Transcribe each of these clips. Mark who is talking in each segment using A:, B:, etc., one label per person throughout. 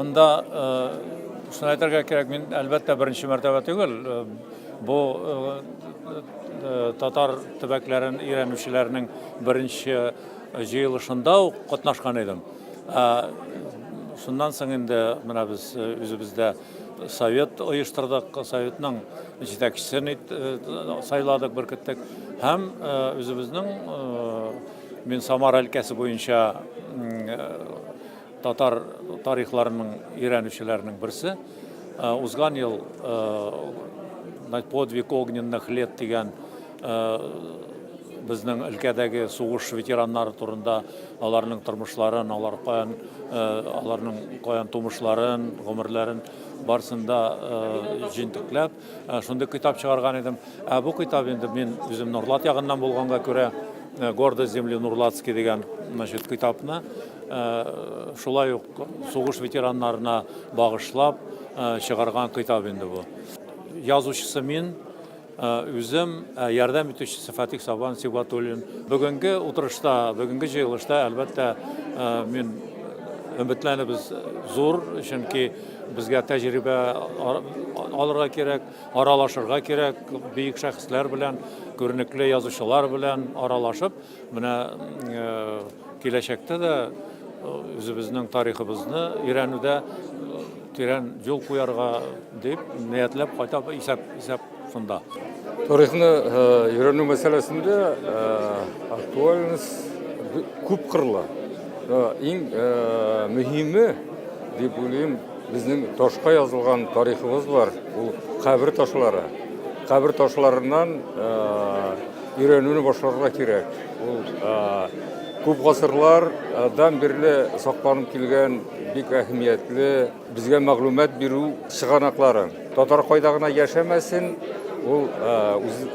A: Монда шуны әйтергә кирәк, мин әлбәттә беренче мәртәбә түгел, бу татар төбәкләрен өйрәнүчеләрнең беренче җыелышында ук катнашкан идем. Шуннан соң инде менә без үзебездә совет оештырдык, советның җитәкчесен сайладык, беркеттек. Һәм үзебезнең мин Самар өлкәсе буенча татар тарихларының өйрәнүчеләренең берсе. Узган ел подвиг огненных лет дигән безнең өлкәдәге сугыш ветераннары турында аларның тормышларын, аларның каян тумышларын, гомерләрен барсында җинтекләп, шундый китап чыгарган идем. Бу китап инде мин үзем Нурлат ягыннан булганга күрә Гордость земли Нурлатский дигән китапны шулай ук сугыш ветераннарына багышлап чыгарган китап инде бу. Язучысы мин, үзем ярдәм итүчесе Фатих Сабан Сибгатуллин. Бүгенге утырышта, бүгенге җыелышта әлбәттә мин өметләнебез зур, чөнки безгә тәҗрибә алырга кирәк, аралашырга кирәк, бөек шәхесләр белән, күренекле язучылар белән аралашып, менә киләчәктә дә үзебезнең тарихыбызны өйрәнүдә тирән юл куярга дип ниятләп кайта исәп шунда.
B: Тарихны өйрәнү мәсьәләсендә актуальность күп кырлы. Иң мөһиме дип уйлыйм, безнең ташка язылган тарихыбыз бар, ул кабер ташлары. Кабер ташларыннан өйрәнүне башларга кирәк. Ул күп гасырлардан бирле сакланып килгән бик әһәмиятле безгә мәгълүмат бирү чыганаклары. Татар кайда гына яшәмәсен, ул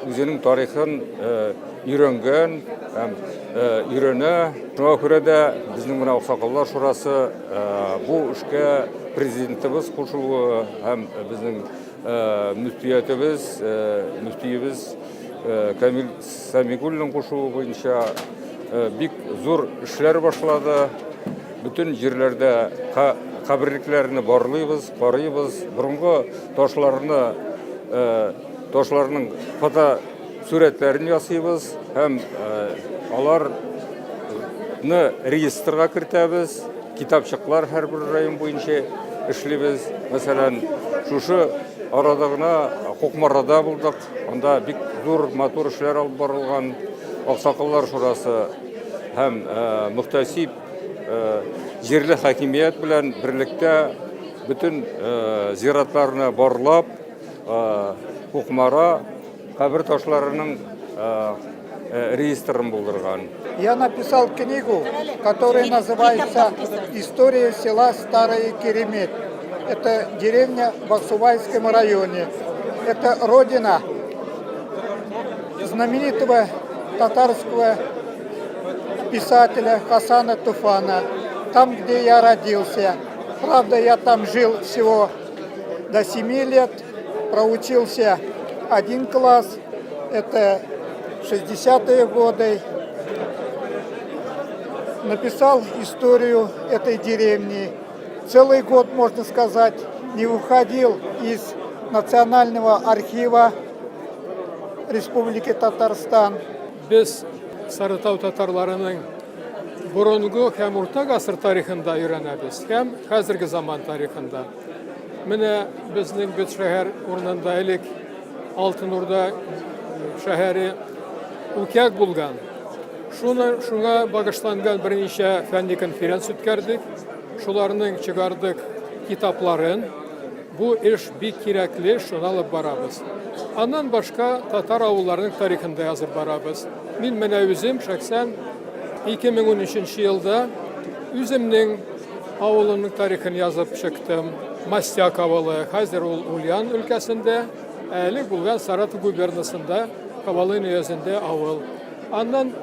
B: үзенең тарихын өйрәнгән һәм өйрәнә. Шуңа күрә дә безнең менә Аксакаллар шурасы бу эшкә президентыбыз кушылуы һәм безнең мөфтиебез Камил Самигуллин кушуы буенча бик зур эшләр башлады. Бүтән җирләрдә каберлекләрне барлыйбыз, карыйбыз, борынгы ташларның фото сурәтләрен ясыйбыз һәм аларны регистрга кертәбез. Китапчыклар һәрбер район буенча эшлибез. Мәсәлән, шушы арада гына Кукмарада булдык. Анда бик зур матур эшләр алып барылган. Аксакаллар шурасы һәм мөхтәсиб җирле хакимият белән берлектә бүтән зиратларны барлап, Кукмара кабер ташларының регистрын булдырган.
C: Я написал книгу, которая называется «История села Старый Керемет». Это деревня в Аксубайском районе. Это родина знаменитого татарского писателя Хасана Туфана. Там, где я родился. Правда, я там жил всего до 7 лет. Проучился 1 класс. Это 60-е годы. Написал историю этой деревни. Целый год, можно сказать, не выходил из Национального архива Республики Татарстан.
D: Без Сарытау татарларының борынгы һәм урта гасыр тарихында өйрәнәбез, һәм хәзерге заман тарихында. Менә безнең бит шәһәр урынында элек Алтын Урда шәһәре үкәк булган. Шуңа багышланган берничә фәнни конференция үткәрдек. Шуларның чыгардык китапларын. Бу эш бик кирәкле, шуны алып барабыз. Аннан башка татар авылларының тарихында язып барабыз. Мин менә үзем шәхсән 2013 елда үземнең авылымның тарихын язып чыктым. Мастяк авылы, хәзер ул Ульян өлкәсендә, элек булган Саратов губернасында, Кавалын өязендә авыл. Аннан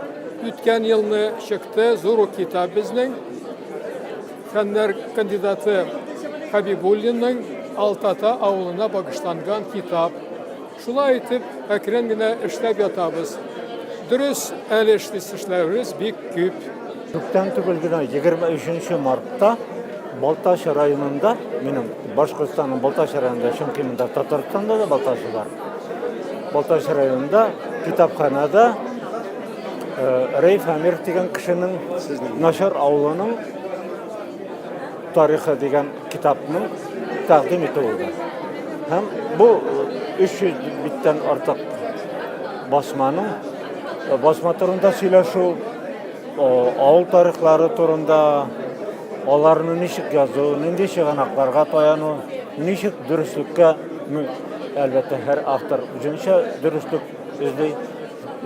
D: үткән елны чыкты зур китап безнең фәннәр кандидаты Хабибуллинның Алтата авылына багышланган китап. Шулай итеп, әкрен генә эшләп ятабыз. Дөрес, әле эшләүебез бик күп.
E: Күптән түгел генә 23 мартта Балташ районында, менің Башқұртстанның Балташ районында, чөнки монда Татарстанда да Балташы бар. Балташ районында китапханада Рейф Амир деген кішінің Нашар ауылының тарихы деген китапның тәқдим етілді. Һәм бұл 300 биттен артық басманың басма турында сөйлешу, ауыл тарихлары турында, оларны ничек язу, нинди чыганакларга таяну, ничек дөреслеккә, әлбәттә һәр автор үзенчә дөрестлек эзли,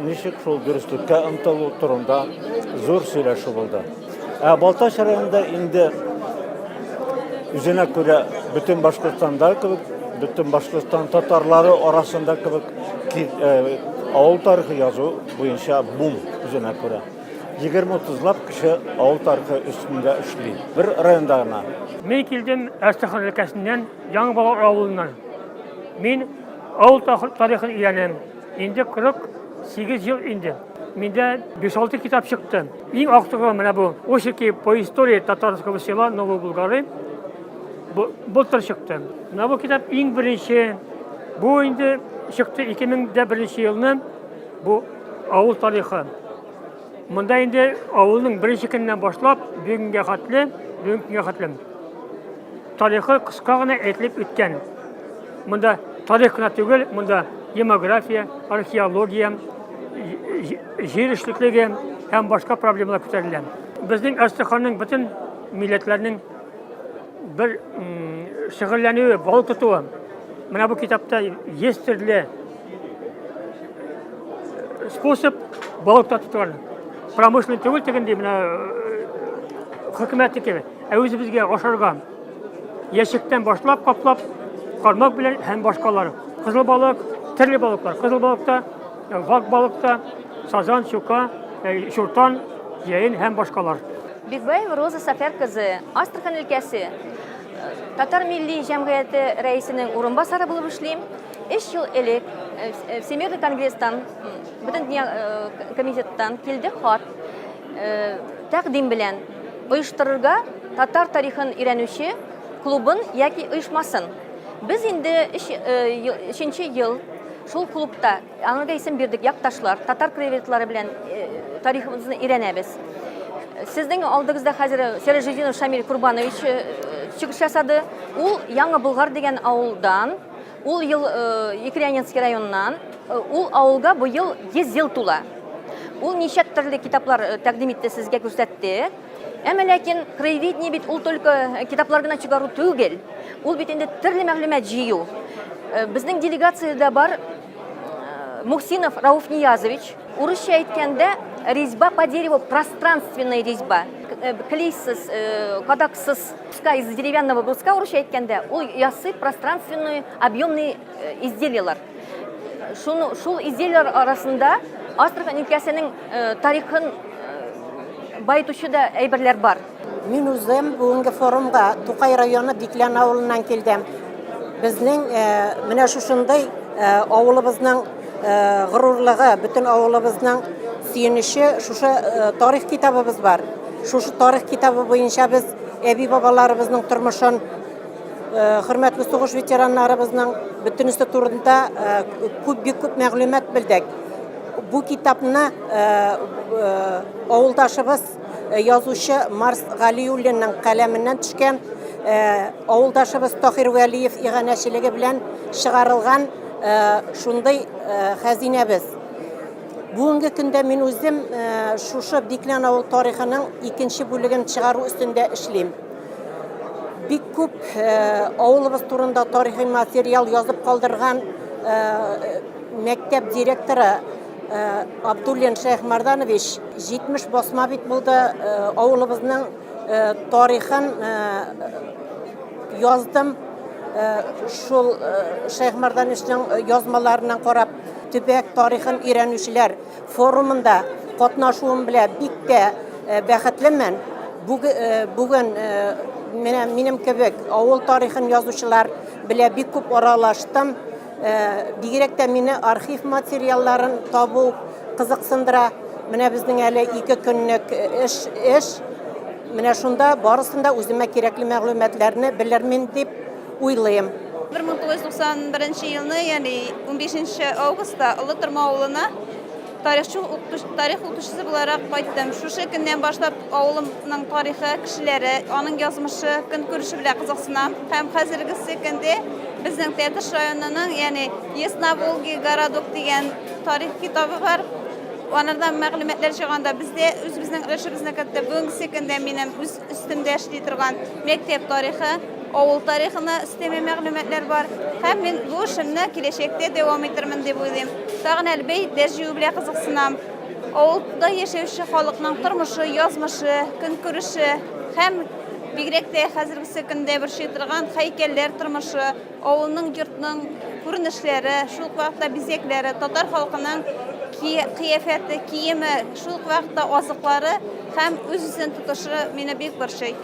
E: ничек шул дөреслеккә омтылу турында зур сөйләшү булды. Балташ районында инде үзенә күрә бөтен Башкортстанда кебек, бөтен Башкортстан татарлары арасында кебек авыл тарихы язу буенча бум үзенә күрә. 20-30 кеше авыл тарихы өстендә эшли. Бер районда гына.
F: Мен килдем Әстерхан өлкәсеннән, Яңбалар авылыннан. Мин авыл тарихын өйрәнәм. Инде 48 ел инде. Миндә 5-6 китап чыкты. Иң актыгы менә бу. Очерки по истории татарского села Новой Булгары. Былтыр чыкты. Менә бу китап иң беренче. Бу инде чыкты 2001 елны. Бу авыл тарихы. Монда инде авылның беренче көннән башлап бүгенгә хәтле тарихы кыска гына әйтелеп үткән. Монда тарих кына түгел, монда демография, археология, җир эшлеклеге һәм башка проблемалар күтәрелә. Безнең Әстерханның бөтен милләтләрнең бер шөгыльләнүе, балык тотуы. Менә бу китапта есть төрле способ балык тотуга. Промышленный түгел дигәндә менә хөкүмәтнеке. Үзебезгә ашарга яшектән башлап каплап кармак белән һәм башкалары. Кызыл балык, төрле балыклар. Кызыл балыкта, вак балыкта, сазан, щука, шуртан, җәен һәм башкалар.
G: Бикбаева Роза Сафер кызы, Астрхан өлкәсе Татар милли җәмгыяте рәисенең урынбасары булып эшлим. 3 ел элек Всемирный конгресстан, бөтен дөнья комитеттан килде хат тәкъдим белән оештырырга татар тарихын өйрәнүче клубын яки оешмасын. Без инде 3нче ел шул клубта аңарга исем бирдек, якташлар, татар краеведлары белән тарихыбызны өйрәнәбез. Сезнең алдыгызда хәзер Сережидинов Шамиль Курбанович чыгыш ясады. Ул Яңа Болгар дигән авылдан, ул ел Екатерининский районнан, ул авылга бу ел 100 ел тула. Ул ничә төрле китаплар тәкъдим итте, сезгә күрсәтте. Әмма ләкин краеведение бит ул только китаплар гына чыгару түгел. Ул бит инде төрле мәгълүмат җыю. Безнең делегациядә бар Мухсинов Рауф Ниязович, урысча әйткәндә резьба по дереву, пространственная резьба. Клейсыз, кадаксыз, из деревянного бруска урысча әйткәндә ул ясый пространственные, объемные изделиялар. Шул изделиялар арасында Астрхан өлкәсенең тарихын байтучы да әйберләр бар.
H: Мин үзем бүгенге форумга Тукай районы Диклән авылыннан килдем. Безнең менә шушындай авылыбызның горурлыгы, бөтен авылыбызның сөенече шушы тарих китабыбыз бар. Шушы тарих китабы буенча без әби бабаларыбызның тормышын, хөрмәтле сугыш ветераннарыбызның бөтенесе турында күп мәгълүмат белдек. Бу китапны авылдашыбыз язучы Марс Галиуллинның каләменнән төшкән, авылдашыбыз Тахир Вәлиев иганәчелеге белән чыгарылган шундай хәзинәбез. Бүгенге көндә мин үзем шушы Диклән авыл тарихының 2нче бүлеген чыгару өстендә эшлим. Бик күп авылыбыз турында тарихи материал язып калдырган мәктәп директоры Абдуллин Шәйхмарданович 70 басма бит булды, авылыбызның тарихын яздым. Шул Шәйхмардановичның язмаларынан карап, төбәк тарихын өйрәнүчеләр форумында катнашуым белән бик тә бәхетлемен. Бүген минем кебек авыл тарихын язучылар белән бик күп аралаштым. Бигрәк тә мине архив материалларын табу кызыксындыра. Менә безнең әле 2 көнлек эш. менә шунда барысында үземә кирәкле мәгълүматларны белермен дип уйлыйм.
I: 1991 елны, яғни 15 августта Олы Тырма авылына тарих укытучысы буларак кайттым. Шушы көннән башлап авылымның тарихы, кешеләре, аның язмышы, көнкүреше белән кызыксынам. Һәм хәзергесе көндә безнең Тәтеш районының, яғни Ясноволгий городок дигән тарих китабы бар. Анардан мәгълүматлар чыганда бездә үзебезнең өлешебезне кертте. Бүгенге көндә минем үз өстемдә эшли торган мәктәп тарихы, авыл тарихына өстәмә мәгълүматлар бар. Һәм мин бу эшемне киләчәктә дәвам иттермен дип уйлыйм. Тагын әлбәттә дәрҗә белән кызыксынам. Авылда яшәүче халыкның тормышы, язмышы, көнкүреше һәм бигрәк тә хәзергесе көндә борчый торган һәйкәлләр тормышы, авылның йортның күренешләре, шул вакытта бизәкләре, татар халкының кыяфәте, киеме, шул вакытта азыклары һәм үз-үзен тотышы мине бик борчый.